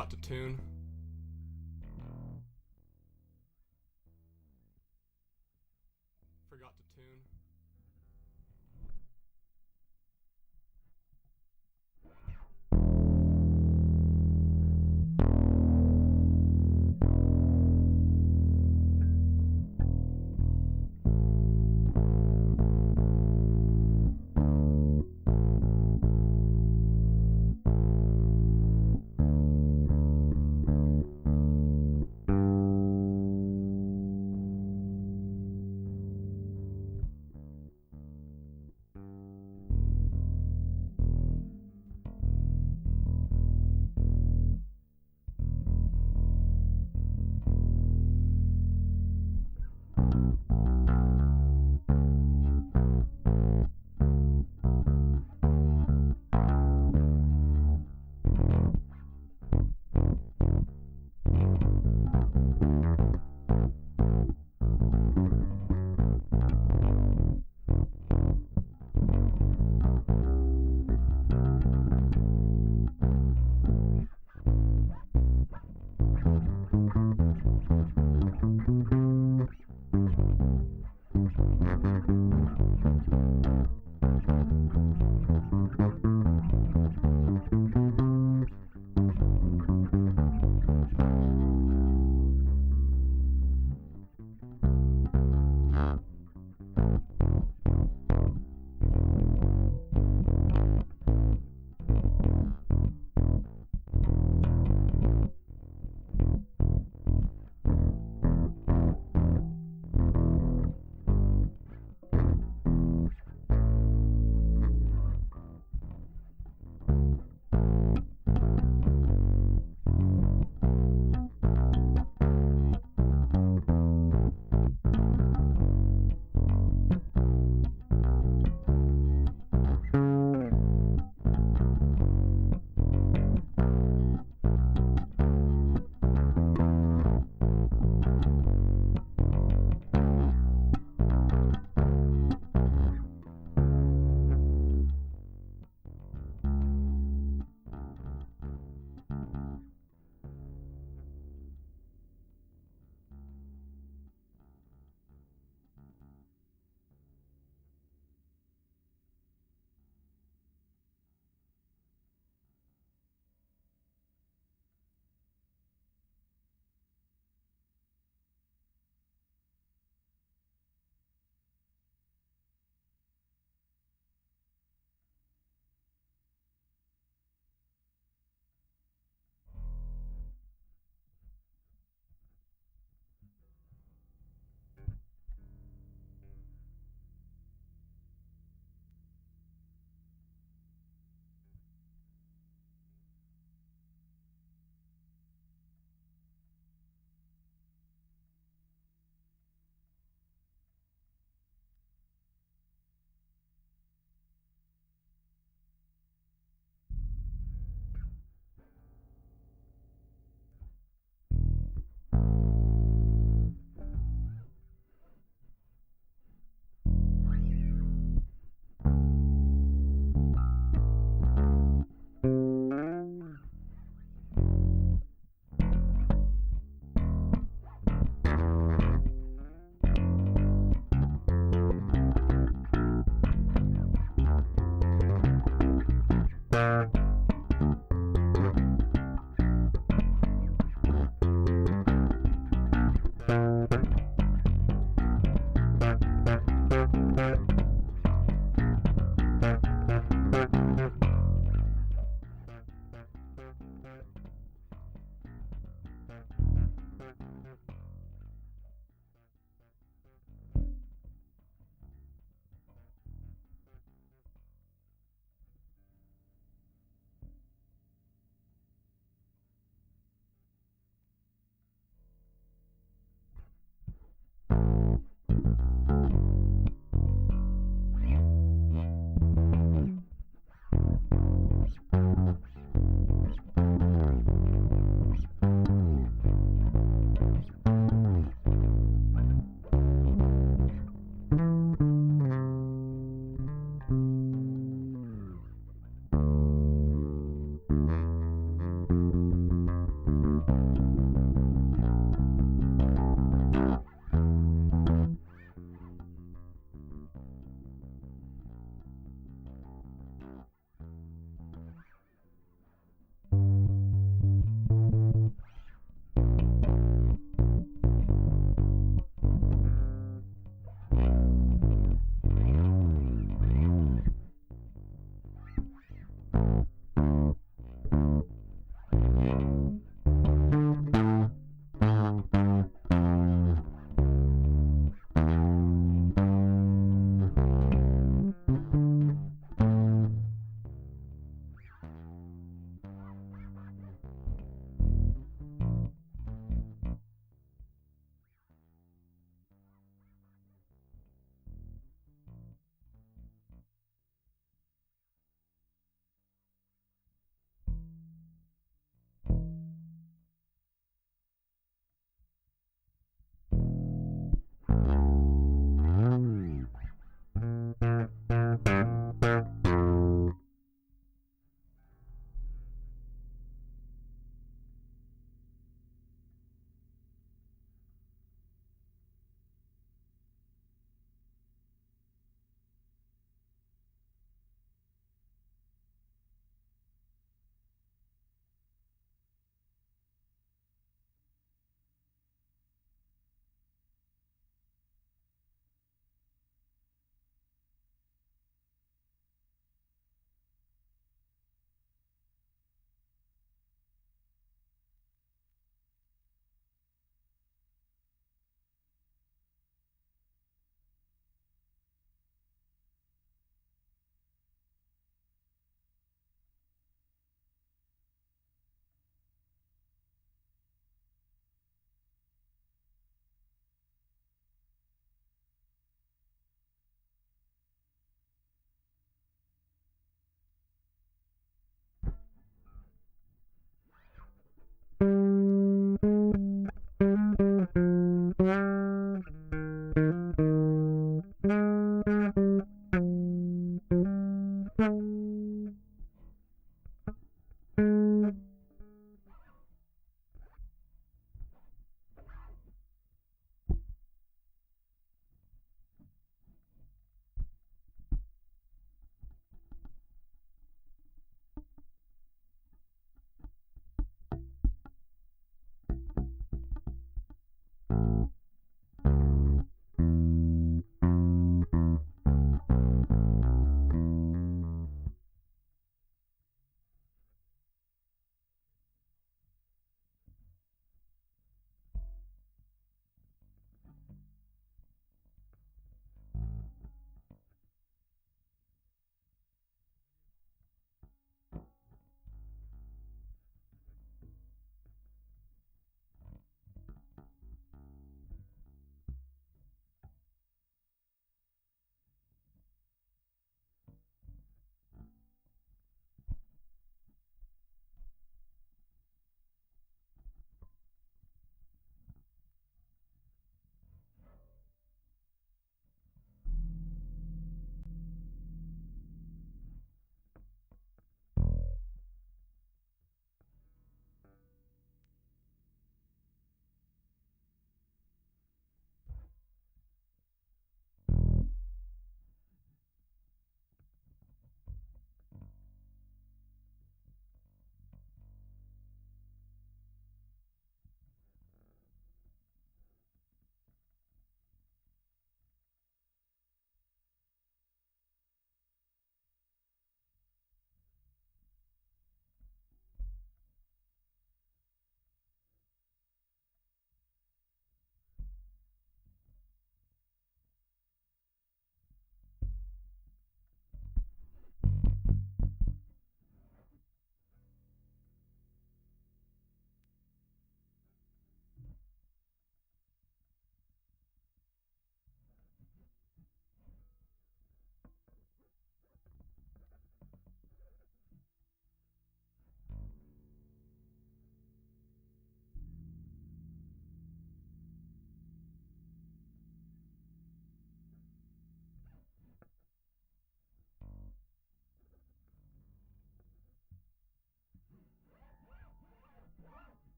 Forgot to tune. Forgot to tune.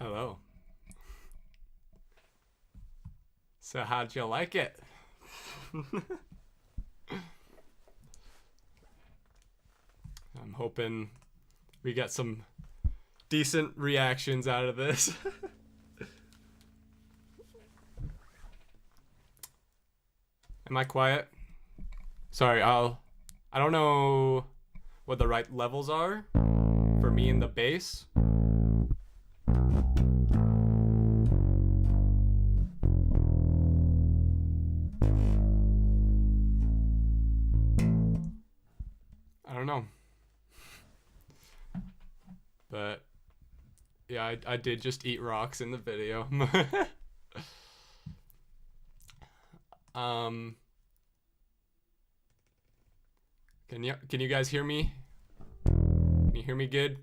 Hello. So how'd you like it? I'm hoping we get some decent reactions out of this. Am I quiet? Sorry, I don't know what the right levels are for me in the bass. I don't know. But yeah, I did just eat rocks in the video. Can you guys hear me? Can you hear me good?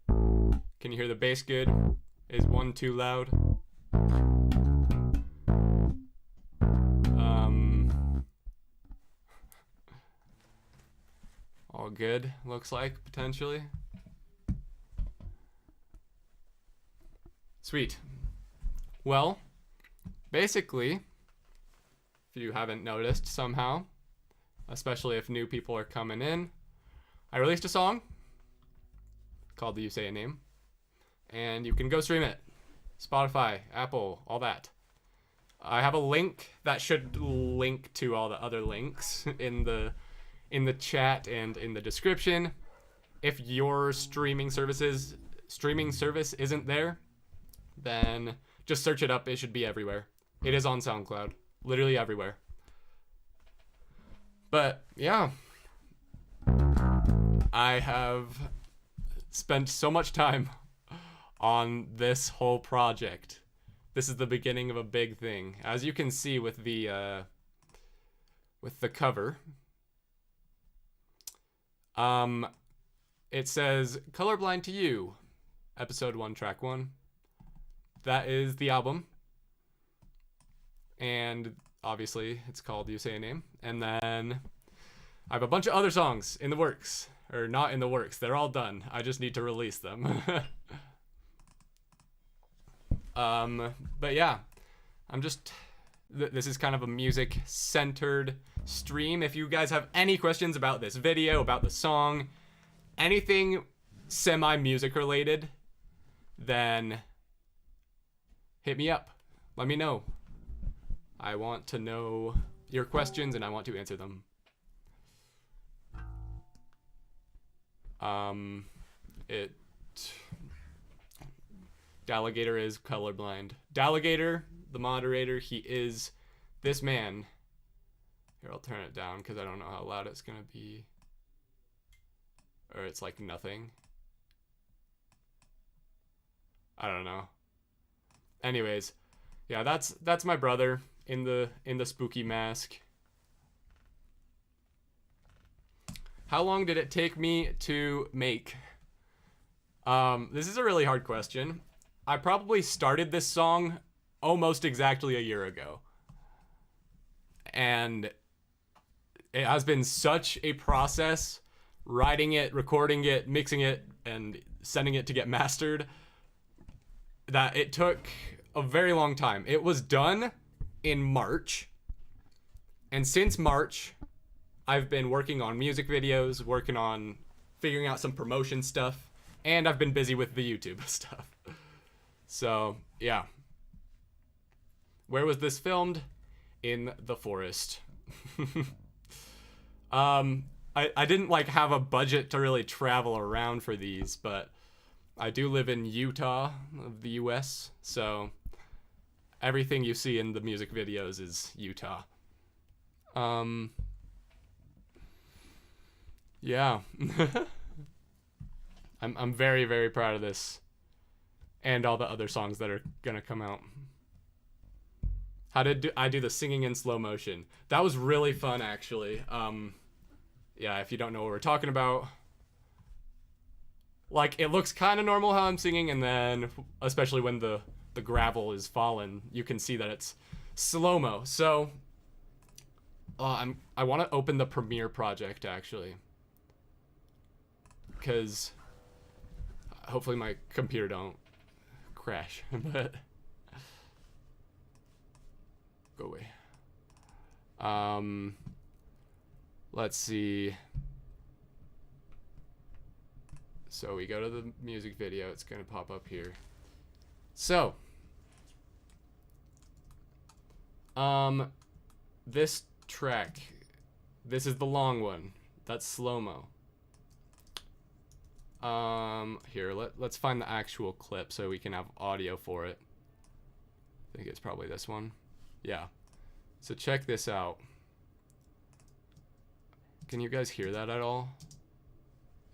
Can you hear the bass good? Is one too loud? All good, looks like, potentially. Sweet. Well, basically, if you haven't noticed somehow, especially if new people are coming in, I released a song called the You Say a Name, and you can go stream it. Spotify, Apple, all that. I have a link that should link to all the other links in the chat and in the description. If your streaming service isn't there, then just search it up. It should be everywhere. It is on SoundCloud, literally everywhere. But yeah, I have spent so much time on this whole project. This is the beginning of a big thing, as you can see with the cover. It says "Colorblind to You," episode 1, track 1. That is the album, and obviously it's called You Say a Name. And then I have a bunch of other songs in the works, or not in the works. They're all done. I just need to release them. But yeah, this is kind of a music centered stream. If you guys have any questions about this video, about the song, anything semi music related, then hit me up. Let me know. I want to know your questions and I want to answer them. Delegator is colorblind. Delegator, the moderator, he is this man. Here, I'll turn it down because I don't know how loud it's gonna be. Or it's like nothing. I don't know. Anyways, yeah, that's my brother in the spooky mask. How long did it take me to make? This is a really hard question. I probably started this song almost exactly a year ago. And it has been such a process, writing it, recording it, mixing it, and sending it to get mastered, that it took a very long time. It was done in March. And since March, I've been working on music videos, working on figuring out some promotion stuff, and I've been busy with the YouTube stuff. So, yeah. Where was this filmed? In the forest. I didn't like have a budget to really travel around for these, but I do live in Utah of the US, so everything you see in the music videos is Utah. Yeah. I'm very, very proud of this and all the other songs that are gonna come out. How did I do the singing in slow motion? That was really fun, actually. Yeah, if you don't know what we're talking about, like, it looks kind of normal how I'm singing, and then, especially when the gravel is fallen, you can see that it's slow-mo. So, I want to open the Premiere project, actually, because hopefully my computer don't crash, but go away. Let's see. So we go to the music video. It's gonna pop up here. So, this track, this is the long one. That's slow-mo. Here, let's find the actual clip so we can have audio for it. I think it's probably this one. Yeah. So check this out. Can you guys hear that at all?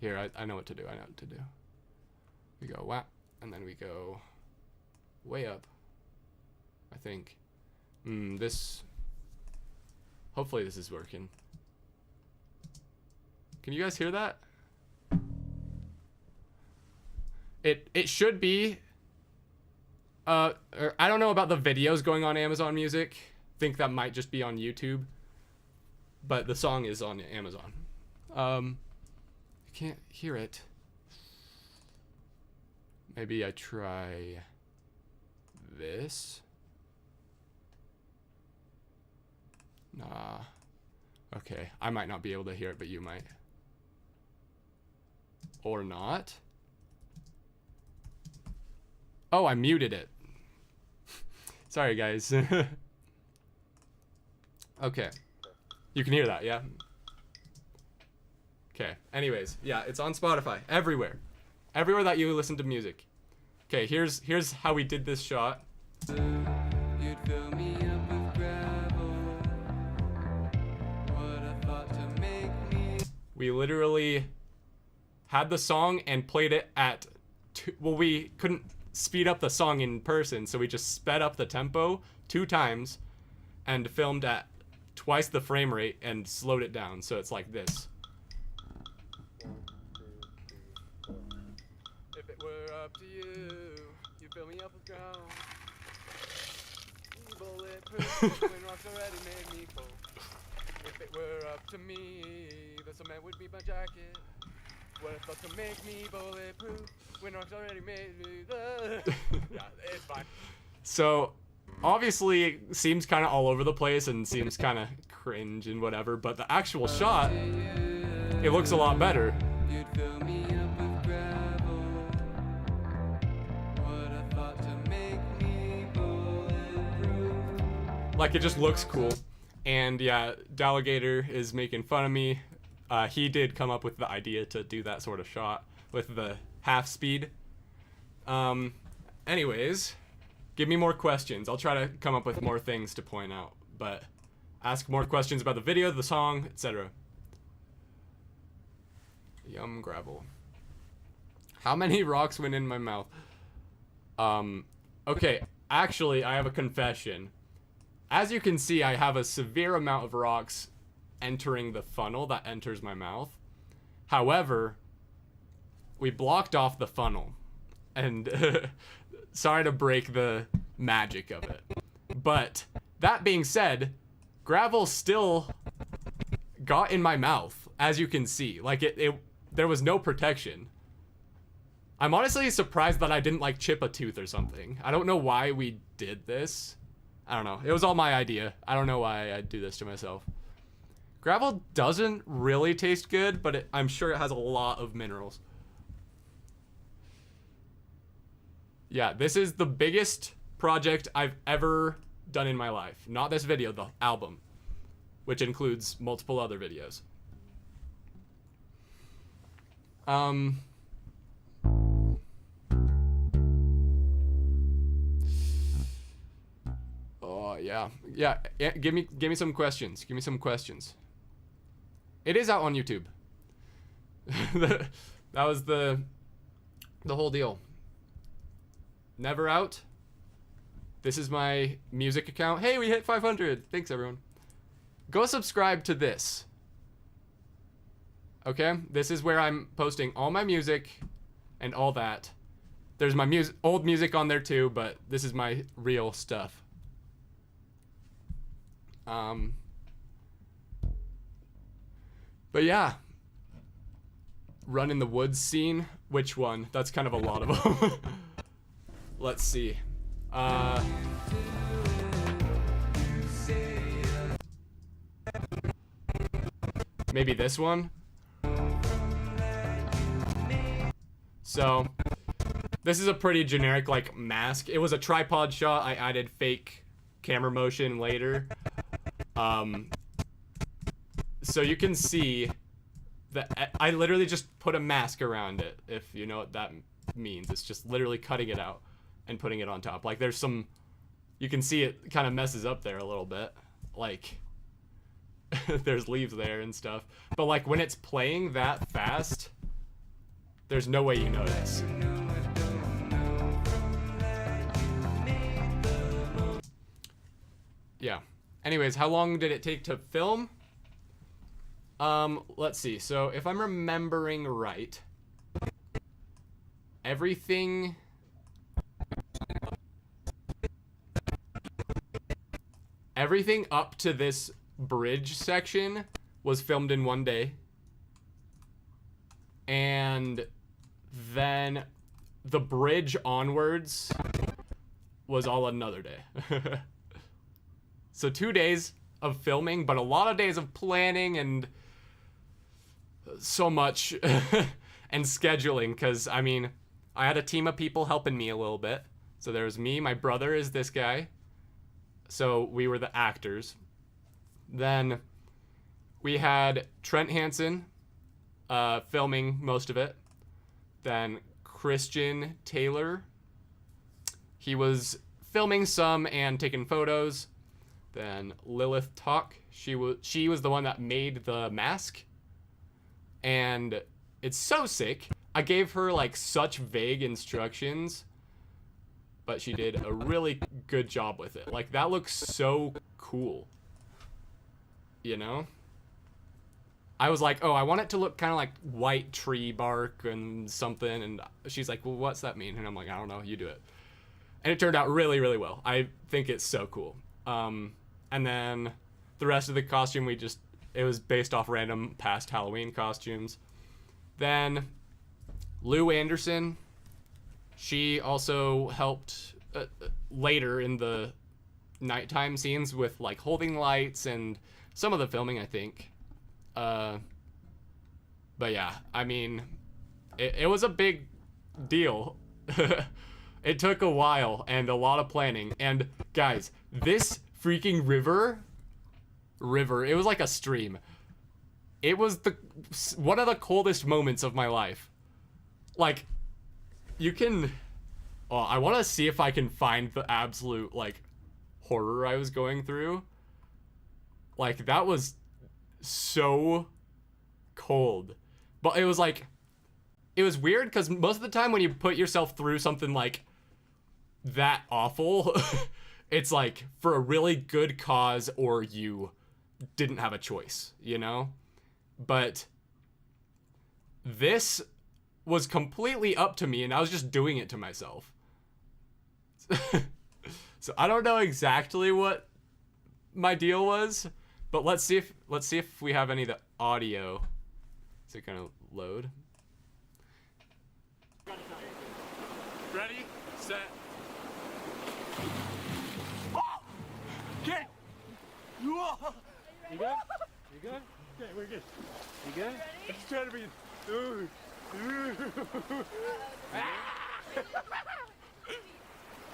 Here, I know what to do. I know what to do. We go whap, and then we go way up. I think. This. Hopefully this is working. Can you guys hear that? It should be. I don't know about the videos going on Amazon Music. Think that might just be on YouTube. But the song is on Amazon. I can't hear it. Maybe I try this. Nah. Okay, I might not be able to hear it, but you might. Or not. Oh, I muted it. Sorry, guys. Okay. You can hear that, yeah? Okay, anyways. Yeah, it's on Spotify. Everywhere. Everywhere that you listen to music. Okay, here's how we did this shot. You'd fill me up with gravel. What I thought to make me. We literally had the song and played it at well, we couldn't speed up the song in person, so we just sped up the tempo 2 times and filmed at twice the frame rate and slowed it down, so it's like this. If it were up to you, you'd fill me up with ground. Bulletproof when rocks already made me cold. If it were up to me, the cement would be my jacket. What I thought to make me bulletproof when rocks already made me. Yeah, it's fine. So, obviously, it seems kind of all over the place and seems kind of cringe and whatever, but the actual shot, it looks a lot better. You'd fill me up with gravel. What I thought to make me bulletproof. Like, it just looks cool. And yeah, Delegator is making fun of me. He did come up with the idea to do that sort of shot with the half speed. Anyways, give me more questions. I'll try to come up with more things to point out, but ask more questions about the video, the song, etc. Yum gravel. How many rocks went in my mouth? Okay, actually, I have a confession. As you can see, I have a severe amount of rocks entering the funnel that enters my mouth. However, we blocked off the funnel, and sorry to break the magic of it, but that being said, gravel still got in my mouth, as you can see. Like there was no protection. I'm honestly surprised that I didn't like chip a tooth or something. I don't know why we did this. I don't know. It was all my idea. I don't know why I do this to myself. Gravel doesn't really taste good, but I'm sure it has a lot of minerals. Yeah, this is the biggest project I've ever done in my life. Not this video, the album, which includes multiple other videos. Oh yeah. Give me some questions. Give me some questions. It is out on YouTube. That was the whole deal. Neverout. This is my music account. Hey, we hit 500. Thanks, everyone. Go subscribe to this. Okay? This is where I'm posting all my music and all that. There's my old music on there too, but this is my real stuff. But yeah. Run in the woods scene. Which one? That's kind of a lot of them. Let's see. Maybe this one. So, this is a pretty generic, like, mask. It was a tripod shot. I added fake camera motion later. So you can see that I literally just put a mask around it, if you know what that means. It's just literally cutting it out and putting it on top. Like, there's some, you can see it kind of messes up there a little bit. Like, there's leaves there and stuff. But, like, when it's playing that fast, there's no way you notice. Yeah. Anyways, how long did it take to film? Let's see. So, if I'm remembering right, everything up to this bridge section was filmed in one day. And then the bridge onwards was all another day. So 2 days of filming, but a lot of days of planning and so much and scheduling, because I mean, I had a team of people helping me a little bit. So there was me, my brother is this guy. So we were the actors. Then we had Trent Hansen filming most of it. Then Christian Taylor, he was filming some and taking photos. Then Lilith Talk, she was the one that made the mask. And it's so sick. I gave her like such vague instructions, but she did a really good job with it. Like, that looks so cool. You know? I was like, oh, I want it to look kind of like white tree bark and something. And she's like, well, what's that mean? And I'm like, I don't know, you do it. And it turned out really, really well. I think it's so cool. And then the rest of the costume, it was based off random past Halloween costumes. Then Lou Anderson, she also helped later in the nighttime scenes with like holding lights and some of the filming, I think. But yeah, I mean, it was a big deal. It took a while and a lot of planning. And guys, this freaking river, it was like a stream. It was one of the coldest moments of my life. Like, you can, I want to see if I can find the absolute like horror I was going through. Like, that was so cold. But it was like, it was weird because most of the time when you put yourself through something like that awful, it's like for a really good cause or you didn't have a choice, you know? But this was completely up to me and I was just doing it to myself. So I don't know exactly what my deal was, but let's see if we have any of the audio. Is it gonna load? Ready, set. Get! You good? You good? Okay, we're good. You good? I'm just trying to be.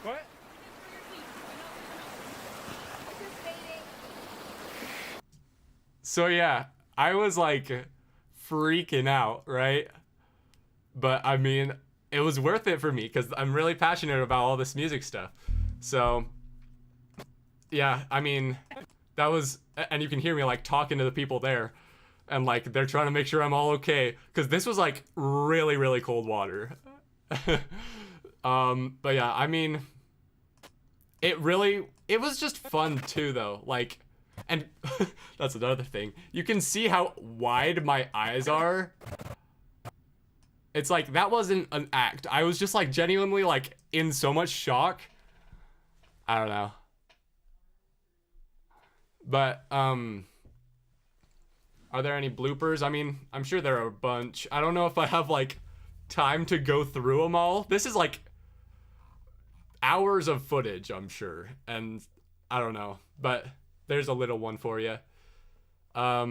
What? So yeah, I was like freaking out, right? But I mean, it was worth it for me because I'm really passionate about all this music stuff. So yeah, I mean, that was, and you can hear me like talking to the people there and like they're trying to make sure I'm all okay because this was like really, really cold water. But yeah, I mean, it was just fun too though. Like, and that's another thing. You can see how wide my eyes are. It's like, that wasn't an act. I was just like genuinely like in so much shock. I don't know. But, are there any bloopers? I mean, I'm sure there are a bunch. I don't know if I have like time to go through them all. This is like hours of footage, I'm sure. And I don't know, but there's a little one for you. All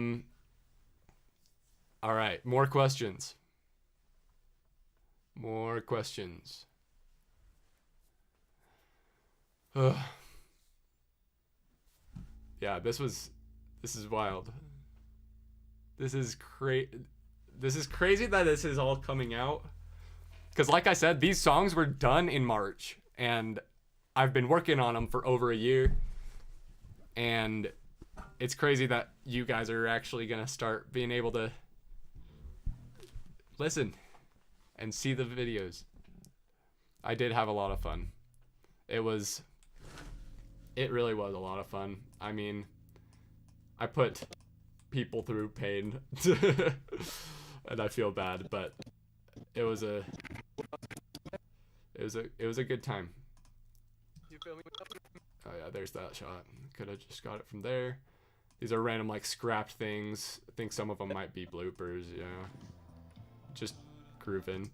right, more questions. More questions. Ugh. Yeah, this is wild. This is crazy that this is all coming out. Because like I said, these songs were done in March, and I've been working on them for over a year. And it's crazy that you guys are actually going to start being able to listen and see the videos. I did have a lot of fun. It really was a lot of fun. I mean, I put people through pain and I feel bad, but it was a good time. Oh yeah, there's that shot. Could have just got it from there. These are random like scrapped things. I think some of them might be bloopers, yeah. Just grooving.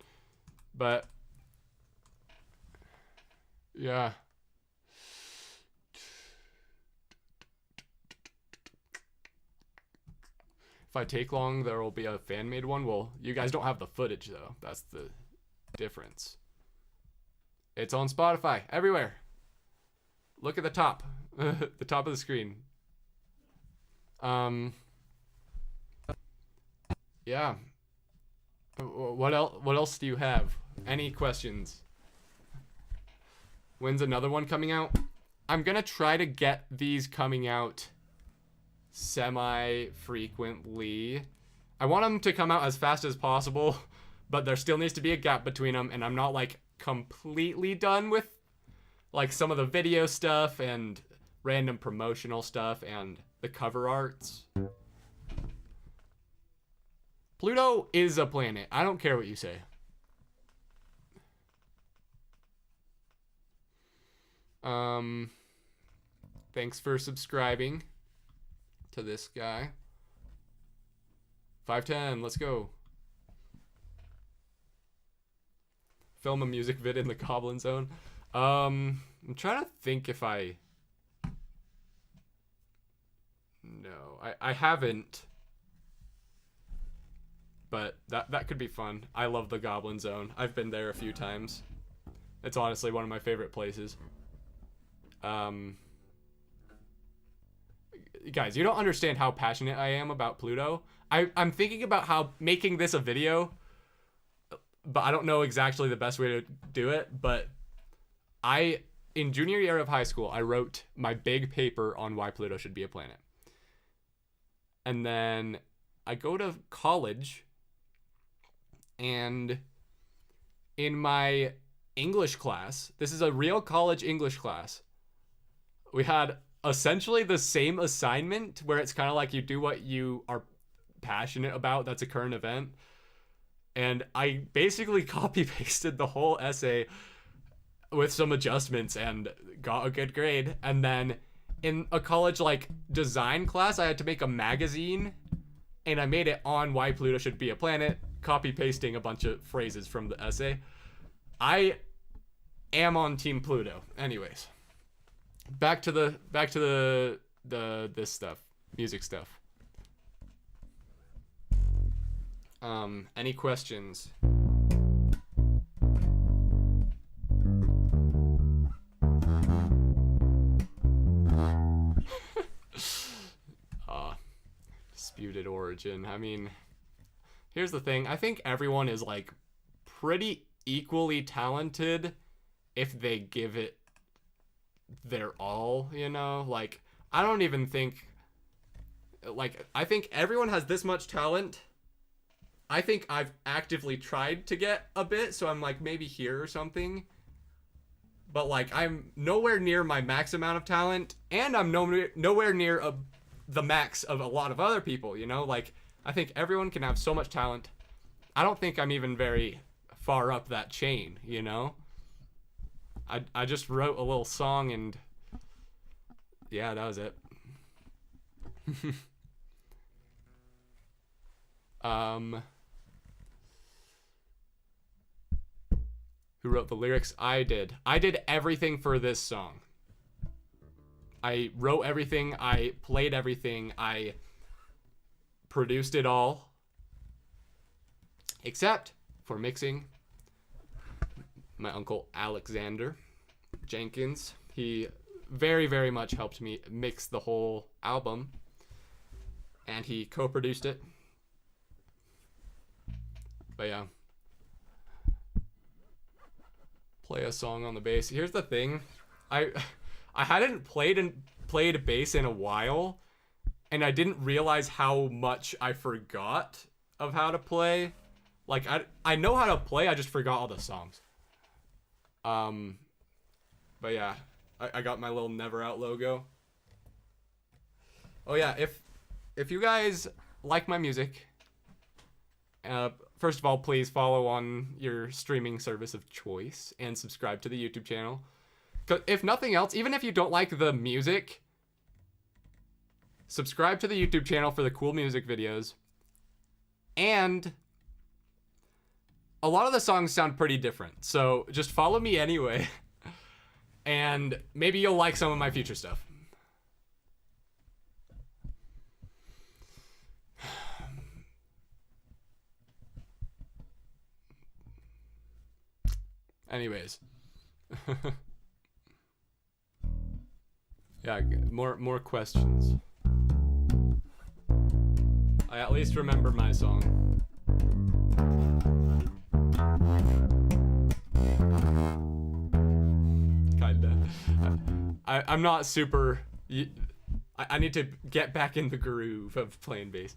But yeah. If I take long, there will be a fan-made one. Well, you guys don't have the footage, though. That's the difference. It's on Spotify. Everywhere. Look at the top. The top of the screen. Yeah. What else do you have? Any questions? When's another one coming out? I'm going to try to get these coming out semi-frequently. I want them to come out as fast as possible, but there still needs to be a gap between them, and I'm not like completely done with like some of the video stuff and random promotional stuff and the cover arts. Pluto is a planet. I don't care what you say. Thanks for subscribing to this guy. 510, let's go. Film a music vid in the Goblin Zone. I'm trying to think if I... No, I haven't. But that could be fun. I love the Goblin Zone. I've been there a few times. It's honestly one of my favorite places. Guys, you don't understand how passionate I am about Pluto. I'm thinking about how making this a video, but I don't know exactly the best way to do it. But in junior year of high school, I wrote my big paper on why Pluto should be a planet. And then I go to college, and in my English class, this is a real college English class, we had essentially the same assignment where it's kind of like you do what you are passionate about. That's a current event. And I basically copy pasted the whole essay with some adjustments and got a good grade. And then in a college like design class, I had to make a magazine, and I made it on why Pluto should be a planet, copy pasting a bunch of phrases from the essay. I am on Team Pluto. Anyways, back to the this stuff, music stuff. Any questions? Disputed origin. I mean, here's the thing. I think everyone is like pretty equally talented if they give it their all, you know? Like, I don't even think, like, I think everyone has this much talent. I think I've actively tried to get a bit, so I'm like maybe here or something. But like, I'm nowhere near my max amount of talent, and I'm nowhere near the max of a lot of other people, you know? Like, I think everyone can have so much talent. I don't think I'm even very far up that chain, you know? I just wrote a little song, and yeah, that was it. Who wrote the lyrics? I did. I did everything for this song. I wrote everything. I played everything. I produced it all. Except for mixing. My uncle Alexander Jenkins. He very, very much helped me mix the whole album. And he co-produced it. But yeah. Play a song on the bass. Here's the thing. I hadn't played bass in a while, and I didn't realize how much I forgot of how to play. Like I know how to play, I just forgot all the songs. But yeah, I got my little Neverout logo. Oh yeah, if you guys like my music, first of all, please follow on your streaming service of choice and subscribe to the YouTube channel. Because if nothing else, even if you don't like the music, subscribe to the YouTube channel for the cool music videos. And a lot of the songs sound pretty different, so just follow me anyway. And maybe you'll like some of my future stuff. Anyways. Yeah, more questions. I at least remember my song. Kinda. I'm not super... I need to get back in the groove of playing bass.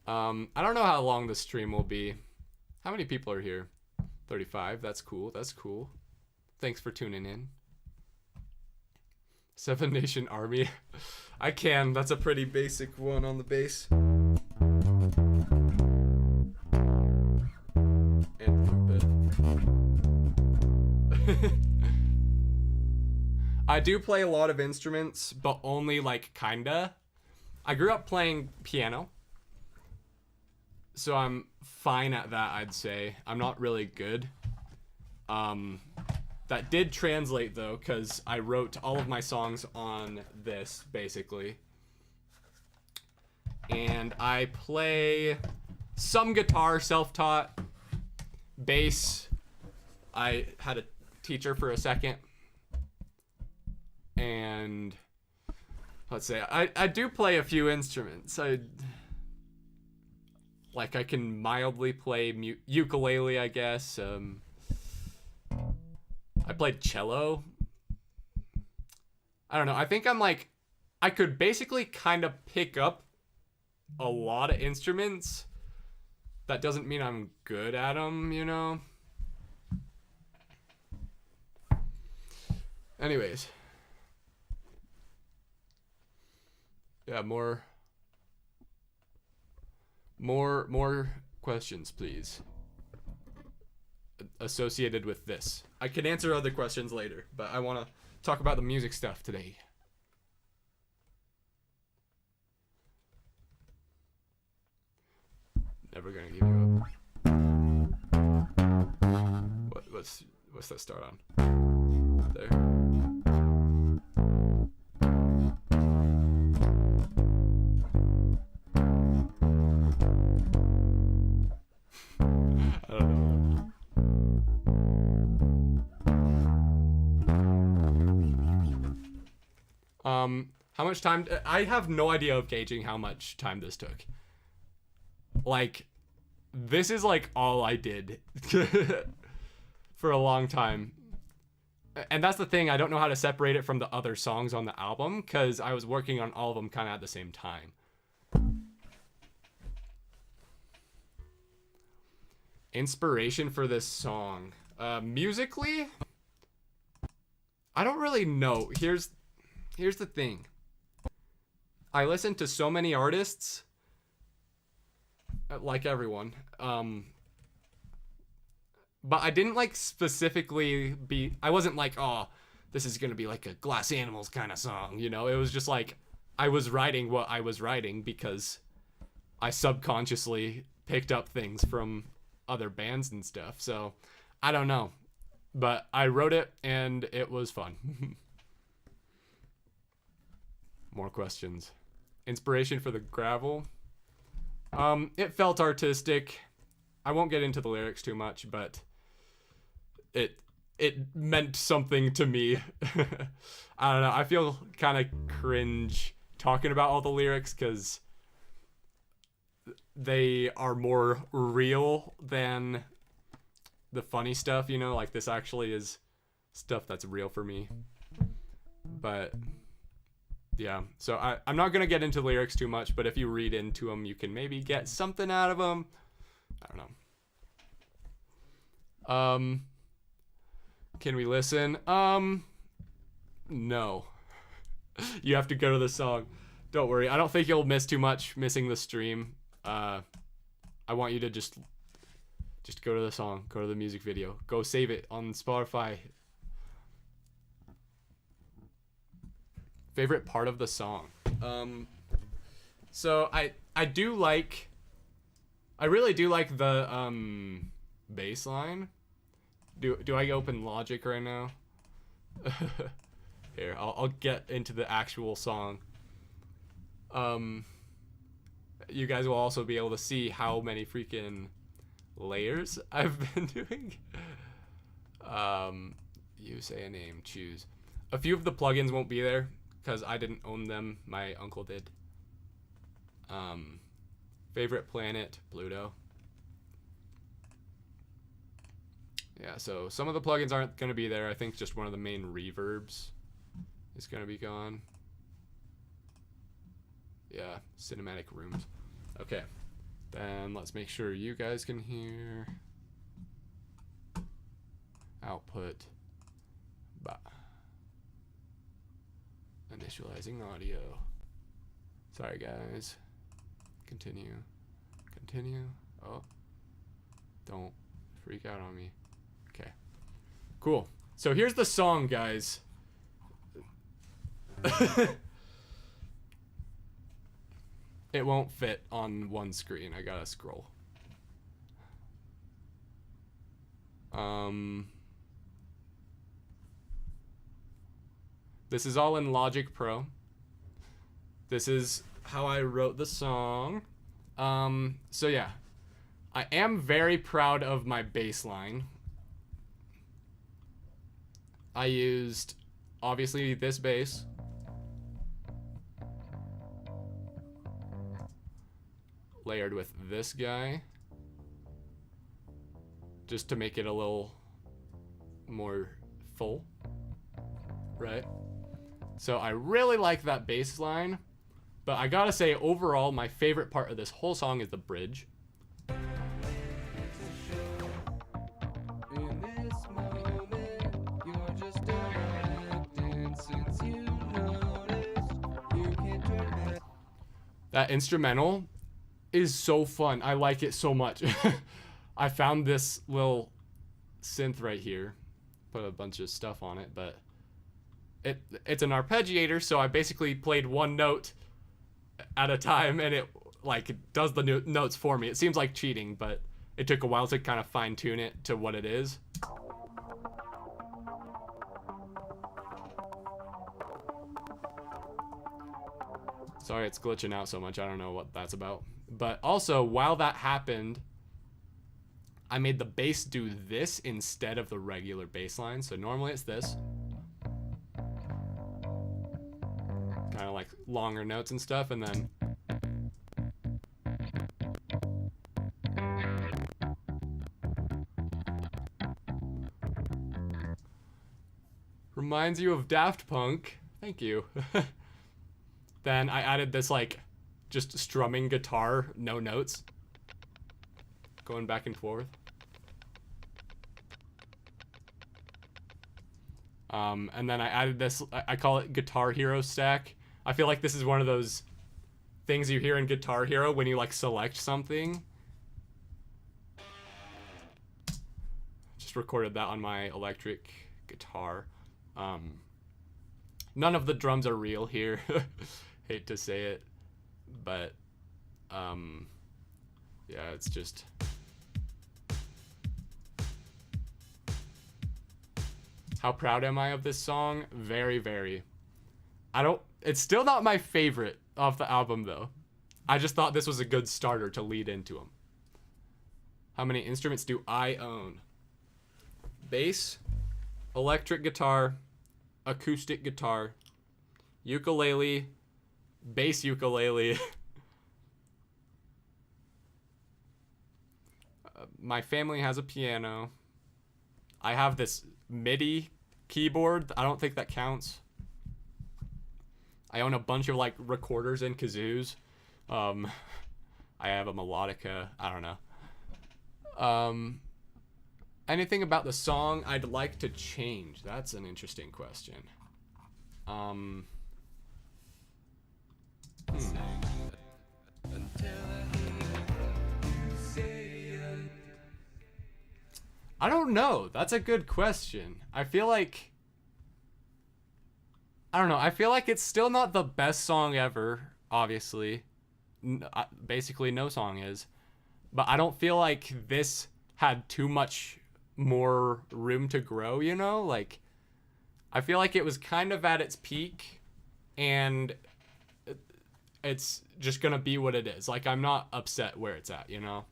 I don't know how long the stream will be. How many people are here? 35. That's cool. That's cool. Thanks for tuning in. Seven Nation Army. I can. That's a pretty basic one on the bass. And trumpet. I do play a lot of instruments, but only like kinda. I grew up playing piano, so I'm fine at that, I'd say. I'm not really good. That did translate though, because I wrote all of my songs on this, basically. And I play some guitar, self-taught, bass. I had a teacher for a second. And let's say, I do play a few instruments. I can mildly play ukulele, I guess. I played cello. I don't know. I think I could basically kind of pick up a lot of instruments. That doesn't mean I'm good at them, you know? Anyways. Yeah, more questions, please. Associated with this. I can answer other questions later, but I want to talk about the music stuff today. Never gonna give you up. What's that start on? There. I don't know. How much time? I have no idea of gauging how much time this took. Like, this is like all I did for a long time. And that's the thing, I don't know how to separate it from the other songs on the album, because I was working on all of them kind of at the same time. Inspiration for this song. Musically, I don't really know. Here's the thing. I listen to so many artists, like everyone, but I didn't like specifically I wasn't like, oh, this is gonna be like a Glass Animals kind of song, you know? It was just like, I was writing what I was writing because I subconsciously picked up things from other bands and stuff. So I don't know, but I wrote it and it was fun. More questions. Inspiration for the gravel. It felt artistic. I won't get into the lyrics too much, but it meant something to me. I don't know. I feel kind of cringe talking about all the lyrics because they are more real than the funny stuff, you know? Like, this actually is stuff that's real for me. But yeah, so I'm not going to get into lyrics too much, but if you read into them, you can maybe get something out of them. I don't know. Can we listen? No. You have to go to the song. Don't worry. I don't think you'll miss too much missing the stream. I want you to just go to the song, go to the music video, go save it on Spotify. Favorite part of the song. So I really do like the bass line. Do I open Logic right now? Here, I'll get into the actual song. You guys will also be able to see how many freaking layers I've been doing. You say a name, choose. A few of the plugins won't be there because I didn't own them. My uncle did. Favorite planet, Pluto. Yeah, so some of the plugins aren't going to be there. I think just one of the main reverbs is going to be gone. Yeah, cinematic rooms. Okay, then let's make sure you guys can hear. Output. Initializing audio. Sorry, guys. Continue. Continue. Oh. Don't freak out on me. Okay. Cool. So here's the song, guys. It won't fit on one screen. I gotta scroll. This is all in Logic Pro. This is how I wrote the song. So yeah, I am very proud of my bass line. I used, obviously, this bass. Layered with this guy. Just to make it a little more full. Right? So I really like that bass line. But I gotta say, overall, my favorite part of this whole song is the bridge. That instrumental is so fun. I like it so much. I found this little synth right here. Put a bunch of stuff on it, but it's an arpeggiator, so I basically played one note at a time, and it like does the notes for me. It seems like cheating, but it took a while to kind of fine tune it to what it is. Sorry, it's glitching out so much. I don't know what that's about. But also, while that happened, I made the bass do this instead of the regular bass line. So normally it's this. Kind of like longer notes and stuff, and then reminds you of Daft Punk. Thank you. Then I added this like just strumming guitar, no notes, going back and forth. And then I added this, I call it Guitar Hero stack. I feel like this is one of those things you hear in Guitar Hero when you like select something. Just recorded that on my electric guitar. None of the drums are real here. Hate to say it, but yeah, it's just How proud am I of this song? Very, very. I don't. It's still not my favorite off the album though. I just thought this was a good starter to lead into them. How many instruments do I own? Bass, electric guitar, acoustic guitar, ukulele, bass ukulele. My family has a piano. I have this MIDI keyboard. I don't think that counts. I own a bunch of like recorders and kazoos. I have a melodica. I don't know. Anything about the song I'd like to change? That's an interesting question. I don't know. That's a good question. I feel like it's still not the best song ever, obviously. Basically, no song is. But I don't feel like this had too much more room to grow, you know? Like, I feel like it was kind of at its peak, and it's just gonna be what it is. Like, I'm not upset where it's at, you know?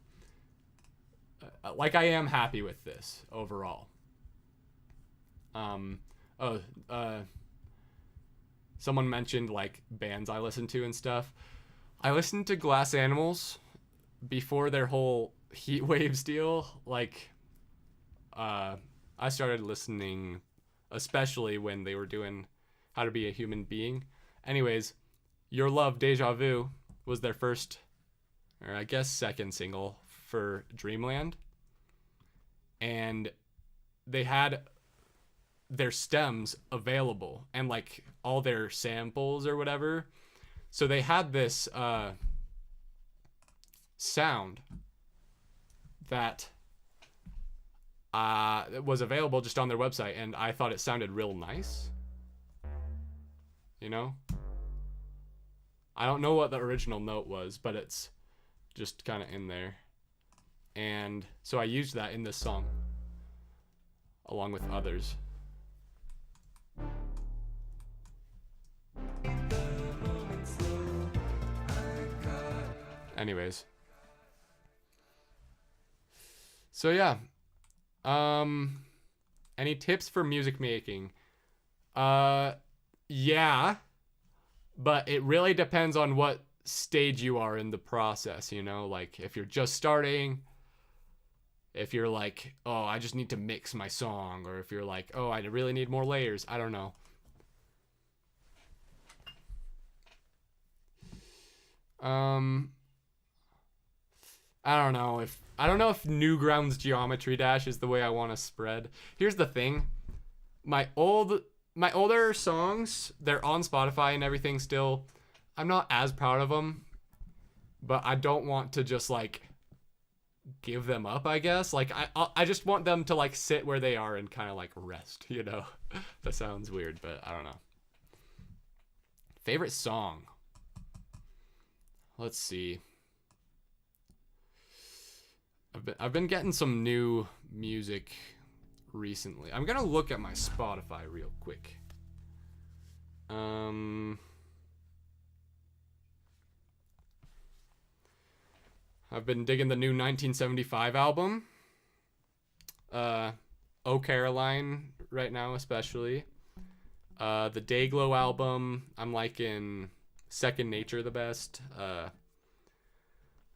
Like, I am happy with this overall. Someone mentioned like bands I listen to and stuff. I listened to Glass Animals before their whole Heat Waves deal. Like, I started listening, especially when they were doing How to Be a Human Being. Anyways, Your Love, Deja Vu was their first, or I guess second single for Dreamland. And they had their stems available and like all their samples or whatever. So they had this sound that was available just on their website, and I thought it sounded real nice. You know? I don't know what the original note was, but it's just kind of in there. And so I used that in this song, along with others. Anyways. So yeah. Any tips for music making? Yeah. But it really depends on what stage you are in the process, you know? Like, if you're just starting, if you're like, oh, I just need to mix my song, or if you're like, oh, I really need more layers. I don't know. I don't know if Newgrounds Geometry Dash is the way I want to spread. Here's the thing. My older songs, they're on Spotify and everything still. I'm not as proud of them, but I don't want to just like give them up, I guess. Like, I just want them to like sit where they are and kind of like rest, you know? That sounds weird, but I don't know. Favorite song? Let's see. I've been getting some new music recently. I'm gonna look at my Spotify real quick. I've been digging the new 1975 album. Oh Caroline right now, especially. The Dayglow album, I'm liking Second Nature the best.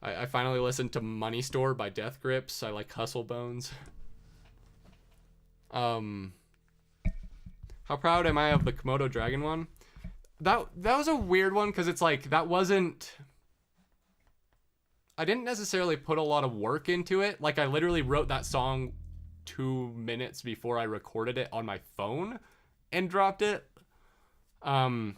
I finally listened to Money Store by Death Grips. I like Hustle Bones. How proud am I of the Komodo Dragon one? That was a weird one, because it's like, that wasn't... I didn't necessarily put a lot of work into it. Like, I literally wrote that song 2 minutes before I recorded it on my phone and dropped it. But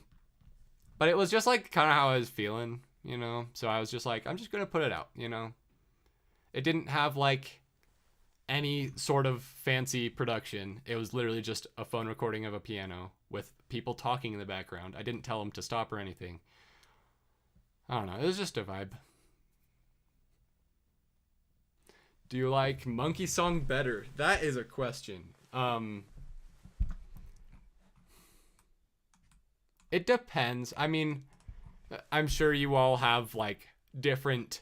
it was just like kind of how I was feeling, you know? So I was just like, I'm just going to put it out, you know? It didn't have like any sort of fancy production. It was literally just a phone recording of a piano with people talking in the background. I didn't tell them to stop or anything. I don't know. It was just a vibe. Do you like Monkey Song better? That is a question. It depends. I mean, I'm sure you all have like different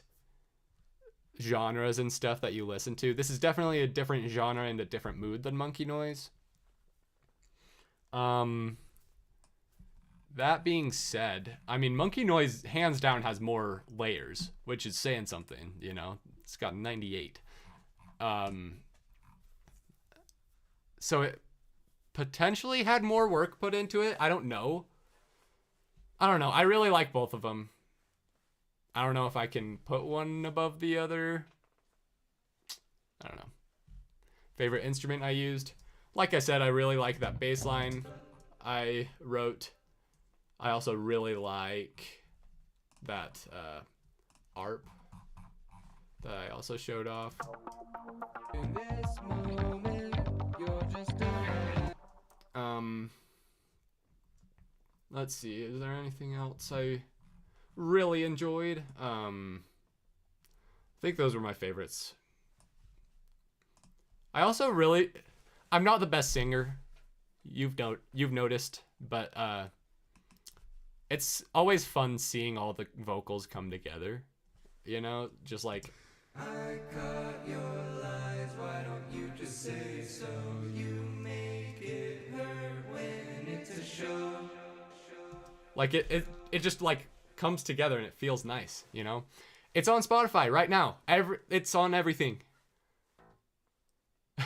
genres and stuff that you listen to. This is definitely a different genre and a different mood than Monkey Noise. That being said, I mean, Monkey Noise hands down has more layers, which is saying something, you know? It's got 98. So it potentially had more work put into it. I don't know. I really like both of them. I don't know if I can put one above the other. I don't know. Favorite instrument I used? Like I said, I really like that bass line I wrote. I also really like that ARP that I also showed off. In this moment, you're just let's see, is there anything else I really enjoyed? I think those were my favorites. I also I'm not the best singer, you've noticed, but it's always fun seeing all the vocals come together, you know, just like I caught your lies, why don't you just say so? You make it hurt when it's a show. Like it just like comes together and it feels nice, you know? It's on Spotify right now. It's on everything.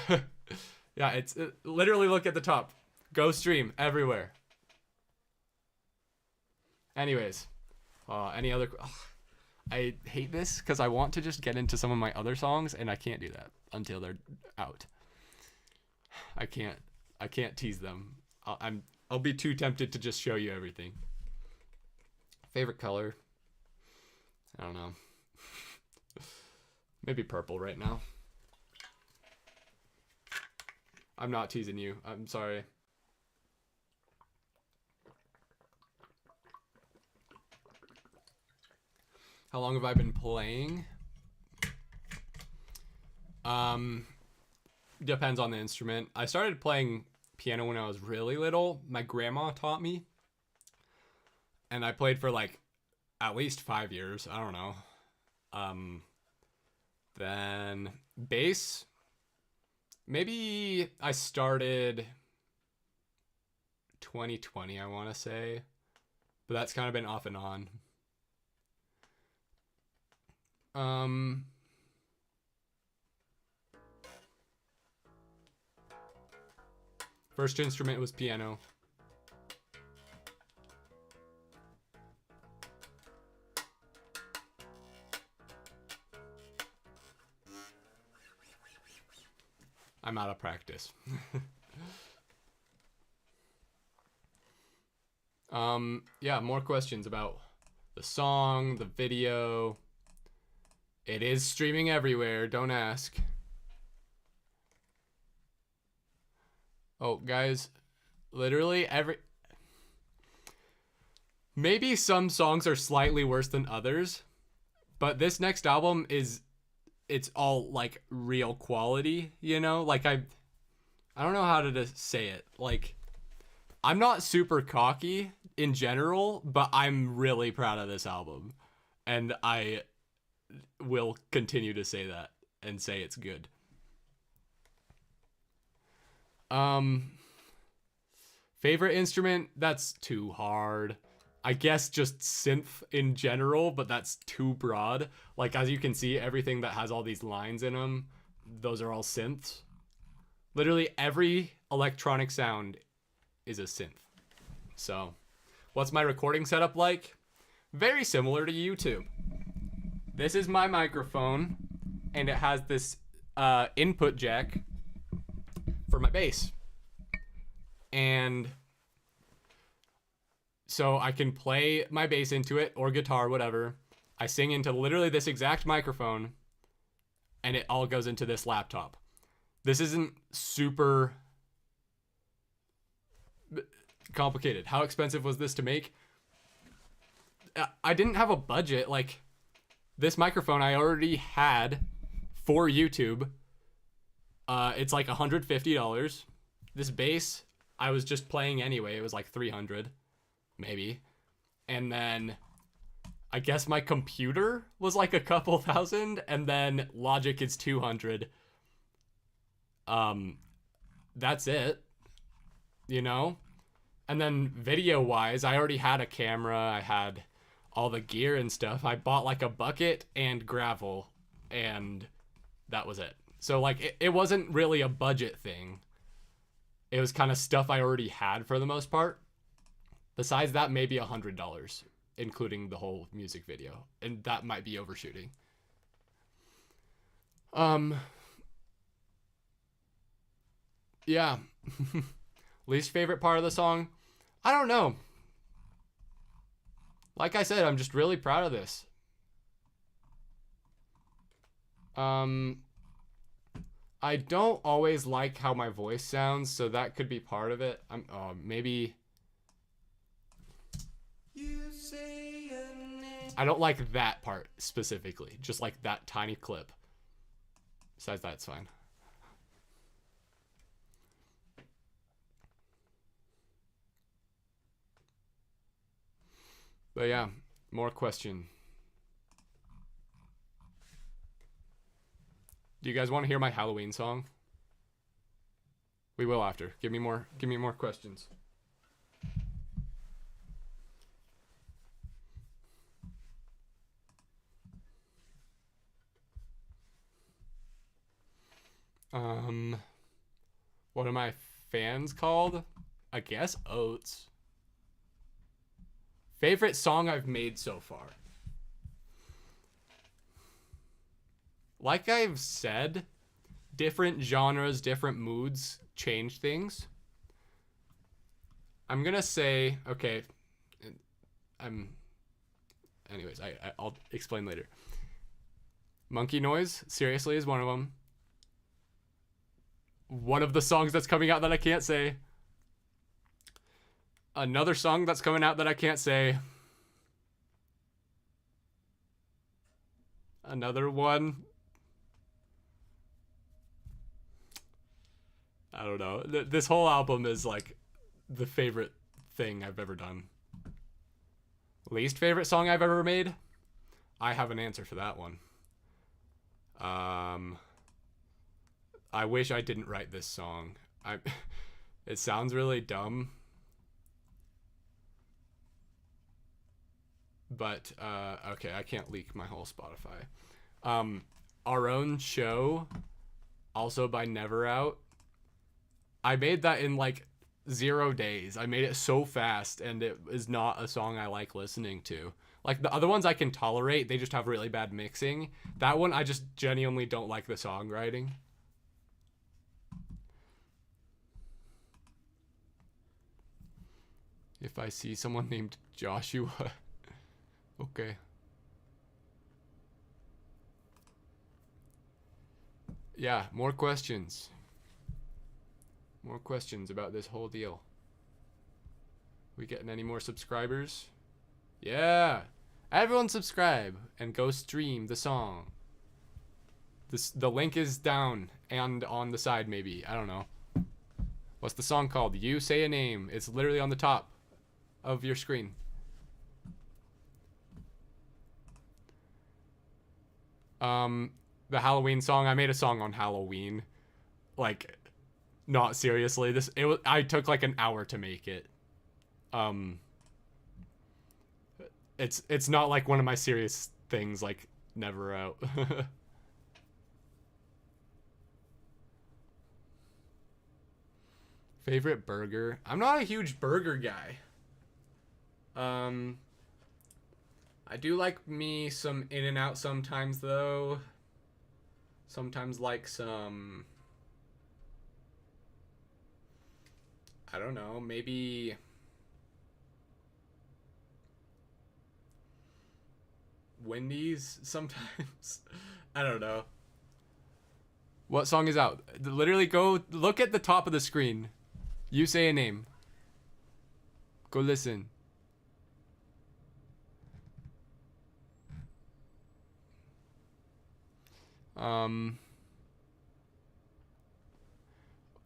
Yeah, it's literally look at the top. Go stream everywhere. Anyways, any other? I hate this because I want to just get into some of my other songs and I can't do that until they're out. I can't tease them. I'll be too tempted to just show you everything. Favorite color? I don't know. Maybe purple right now. I'm not teasing you. I'm sorry. How long have I been playing? Depends on the instrument. I started playing piano when I was really little. My grandma taught me. And I played for like at least 5 years. I don't know. Then bass. Maybe I started 2020, I want to say. But that's kind of been off and on. First instrument was piano. I'm out of practice. Yeah, more questions about the song, the video. It is streaming everywhere, don't ask. Oh, guys, literally maybe some songs are slightly worse than others, but this next album it's all like real quality, you know? Like I don't know how to say it. Like I'm not super cocky in general, but I'm really proud of this album. And I will continue to say that and say it's good. Favorite instrument? That's too hard. I guess just synth in general, but that's too broad. Like as you can see, everything that has all these lines in them, those are all synths. Literally every electronic sound is a synth. So, what's my recording setup like? Very similar to YouTube. This is my microphone, and it has this input jack for my bass. And so I can play my bass into it, or guitar, whatever. I sing into literally this exact microphone, and it all goes into this laptop. This isn't super complicated. How expensive was this to make? I didn't have a budget. Like, this microphone I already had for YouTube. It's like $150. This bass I was just playing anyway. It was like $300. maybe. And then I guess my computer was like a couple thousand, and then Logic is 200. That's it, you know? And then video wise, I already had a camera, I had all the gear and stuff. I bought like a bucket and gravel, and that was it. So like it wasn't really a budget thing. It was kind of stuff I already had for the most part. Besides that, maybe $100, including the whole music video, and that might be overshooting. Yeah. Least favorite part of the song? I don't know. Like I said, I'm just really proud of this. I don't always like how my voice sounds, so that could be part of it. Maybe I don't like that part specifically, just like that tiny clip. Besides that, it's fine. But yeah, more question. Do you guys want to hear my Halloween song? We will after. Give me more questions. What are my fans called? I guess Oats. Favorite song I've made so far. Like I've said, different genres, different moods change things. I'm gonna say, okay, anyways, I'll explain later. Monkey Noise, seriously, is one of them. One of the songs that's coming out that I can't say. Another song that's coming out that I can't say. Another one. I don't know. This whole album is like the favorite thing I've ever done. Least favorite song I've ever made? I have an answer for that one. I wish I didn't write this song. It sounds really dumb. But, okay, I can't leak my whole Spotify. Our Own Show, also by Neverout. I made that in like 0 days. I made it so fast, and it is not a song I like listening to. Like the other ones I can tolerate, they just have really bad mixing. That one, I just genuinely don't like the songwriting. If I see someone named Joshua. Okay. Yeah, more questions. More questions about this whole deal. We getting any more subscribers? Yeah. Everyone subscribe and go stream the song. The link is down and on the side maybe. I don't know. What's the song called? You Say a Name. It's literally on the top of your screen. The Halloween song, I made a song on Halloween. Like, not seriously. I took like an hour to make it. It's not like one of my serious things like Neverout. Favorite burger? I'm not a huge burger guy. I do like me some In-N-Out sometimes, though. Sometimes like some... I don't know, maybe... Wendy's sometimes. I don't know. What song is out? Literally go look at the top of the screen. You Say a Name. Go listen.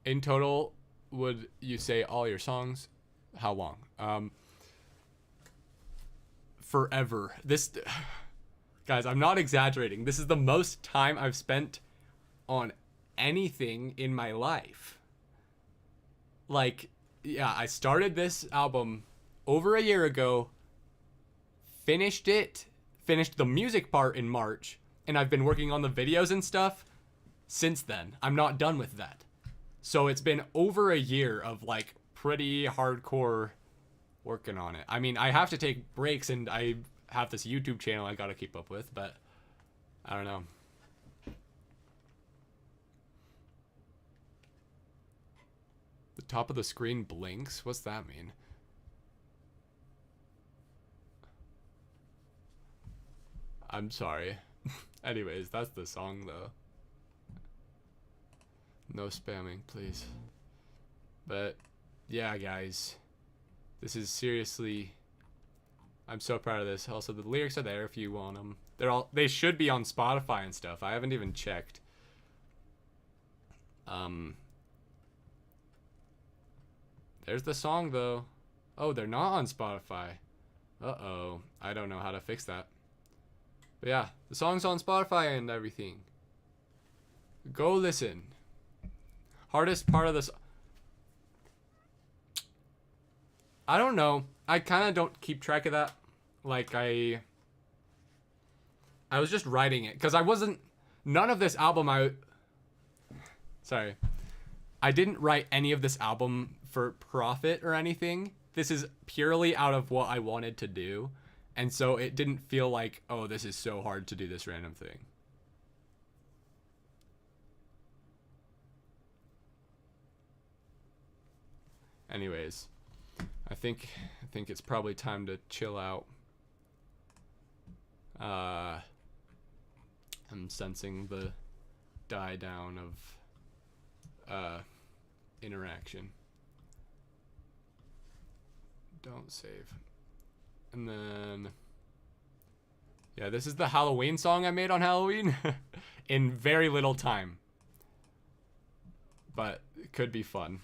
In total, would you say all your songs? How long? forever. This, guys, I'm not exaggerating. This is the most time I've spent on anything in my life. Like, yeah, I started this album over a year ago, finished the music part in March, and I've been working on the videos and stuff since then. I'm not done with that. So it's been over a year of like pretty hardcore working on it. I mean, I have to take breaks and I have this YouTube channel I gotta keep up with, but I don't know. The top of the screen blinks? What's that mean? I'm sorry. Anyways, that's the song though. No spamming, please. But yeah, guys, this is seriously, I'm so proud of this. Also, the lyrics are there if you want them. They should be on Spotify and stuff. I haven't even checked. There's the song though. Oh, they're not on Spotify. Uh-oh. I don't know how to fix that. But yeah, the song's on Spotify and everything. Go listen. Hardest part of this, I don't know. I kind of don't keep track of that. Like I was just writing it because none of this album I didn't write any of this album for profit or anything. This is purely out of what I wanted to do. And so it didn't feel like, oh, this is so hard to do this random thing. Anyways, I think it's probably time to chill out. I'm sensing the die down of interaction. Don't save. And then yeah, this is the Halloween song I made on Halloween in very little time. But it could be fun.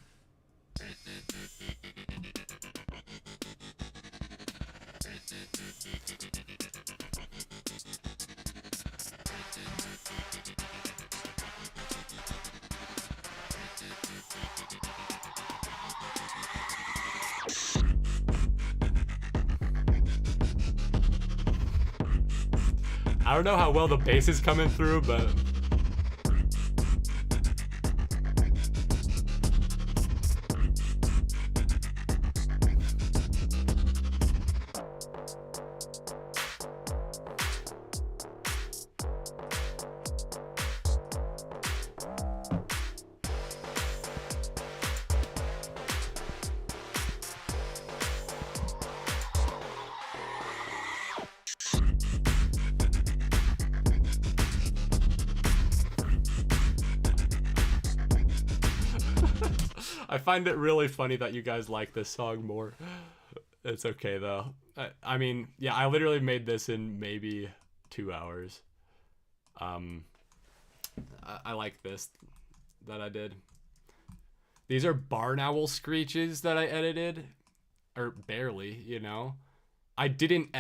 I don't know how well the bass is coming through, but I find it really funny that you guys like this song more. It's okay though. I mean, yeah, I literally made this in maybe 2 hours. I like this that I did. These are barn owl screeches that I edited, or barely, you know. I didn't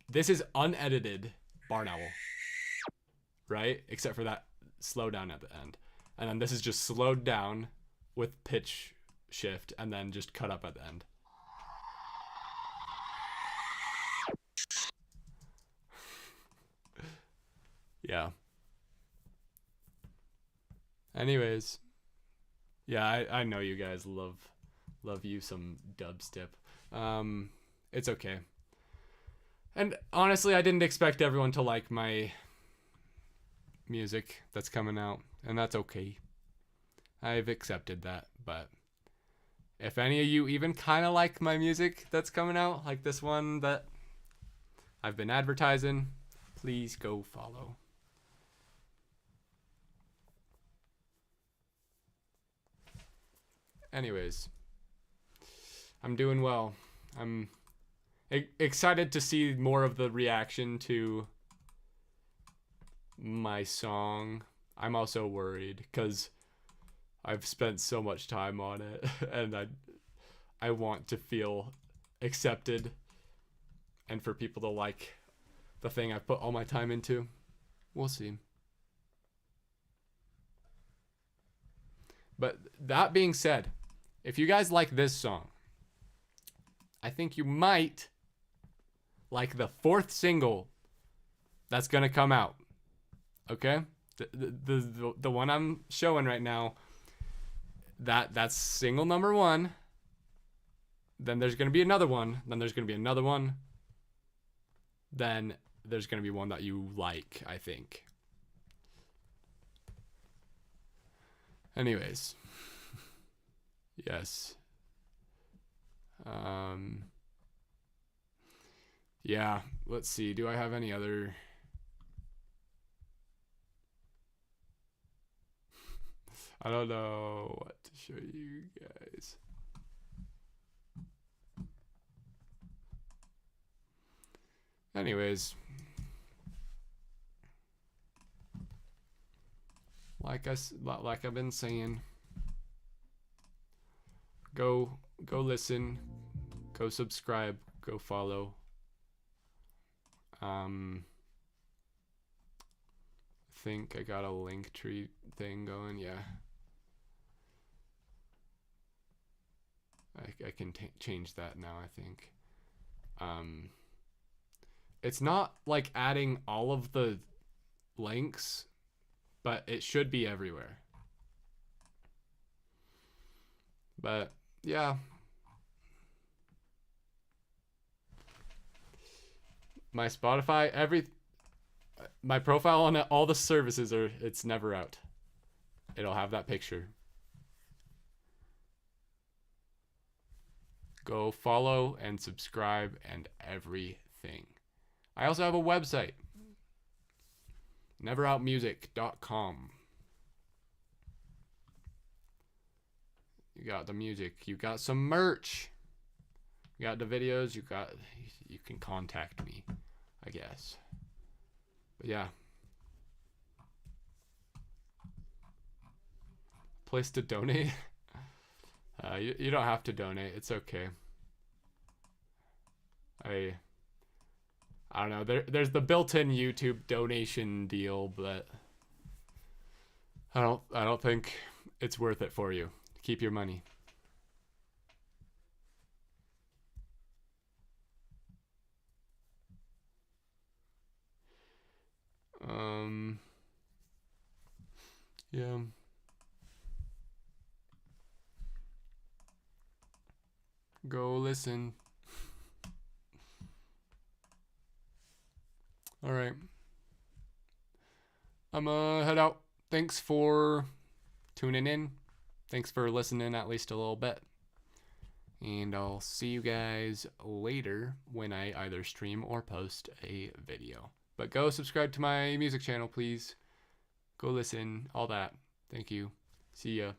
this is unedited barn owl, right? Except for that slowdown at the end. And then this is just slowed down with pitch shift and then just cut up at the end. Yeah. Anyways, yeah, I know you guys love you some dubstep. It's okay. And honestly, I didn't expect everyone to like my music that's coming out, and that's okay. I've accepted that, but if any of you even kind of like my music that's coming out, like this one that I've been advertising, please go follow. Anyways, I'm doing well. I'm excited to see more of the reaction to my song. I'm also worried because I've spent so much time on it and I want to feel accepted and for people to like the thing I've put all my time into. We'll see. But that being said, if you guys like this song, I think you might like the 4th single that's gonna come out. Okay? The one I'm showing right now, that's single number 1. Then there's gonna be another one. Then there's gonna be another one. Then there's gonna be one that you like, I think. Anyways. Yes. Yeah, let's see. Do I have any other... I don't know what to show you guys. Anyways, like I've been saying, go listen, go subscribe, go follow. I think I got a link tree thing going. Yeah, I can change that now, I think. It's not like adding all of the links, but it should be everywhere. But yeah, my Spotify, my profile on all the services it's Neverout. It'll have that picture. Go follow and subscribe and everything. I also have a website, neveroutmusic.com. You got the music, you got some merch, you got the videos, you can contact me, I guess. But yeah. Place to donate? You don't have to donate, it's okay. I don't know. There's the built-in YouTube donation deal, but I don't think it's worth it for you. Keep your money. Yeah. Go listen. All right. I'm head out. Thanks for tuning in. Thanks for listening at least a little bit. And I'll see you guys later when I either stream or post a video. But go subscribe to my music channel, please. Go listen, all that. Thank you. See ya.